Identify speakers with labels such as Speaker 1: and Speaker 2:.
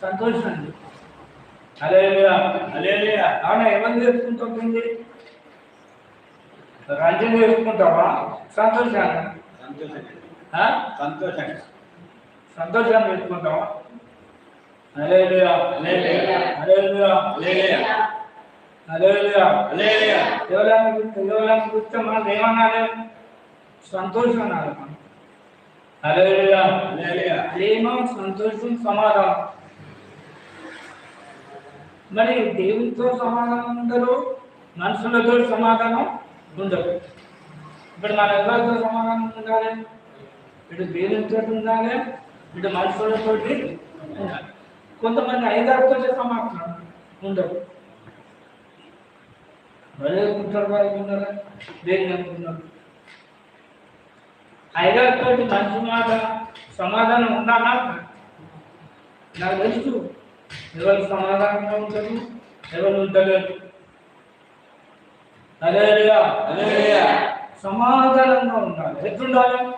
Speaker 1: సంతోషండి. హల్లెలూయా హల్లెలూయా. అవునా, ఎవరిని చేసుకుంటుంది? రంజన్ చేసుకుంటావా? సంతోషాన్ని సంతోషాన్ని చేసుకుంటావా? హల్లెలూయా హల్లెలూయా హల్లెలూయా హల్లెలూయా హల్లెలూయా హల్లెలూయా. ఎవరైనా కూర్చో మనం ఏమన్నాడు? సంతోషం అన్నారు. హల్లెలూయా హల్లెలూయా. ప్రేమ, సంతోషం, సమాధానం. మరి దేవునితో సమాధానం ఉండదు, మనుషులతో సమాధానం ఉండదు. ఇప్పుడు మన ఎవరితో సమాధానం ఉండాలి? ఇటు దేవునితో ఉండాలి, ఇటు మనుషులతో ఉండాలి. కొంతమంది ఐదారుతో సమాధానం ఉండదు. భలే ఉంటారు వారు, ఉన్నారా? దేవుని అనుకున్నారు. ఐదారుతో మంచి మాట సమాధానం ఉండాలా? నాకు తెలుసు ఎవరు సమాధానంగా ఉంటారు, ఎవరు ఉండలేరు. హల్లెలూయా హల్లెలూయా. సమాధానంగా ఉండాలి. ఎట్లుండాలి?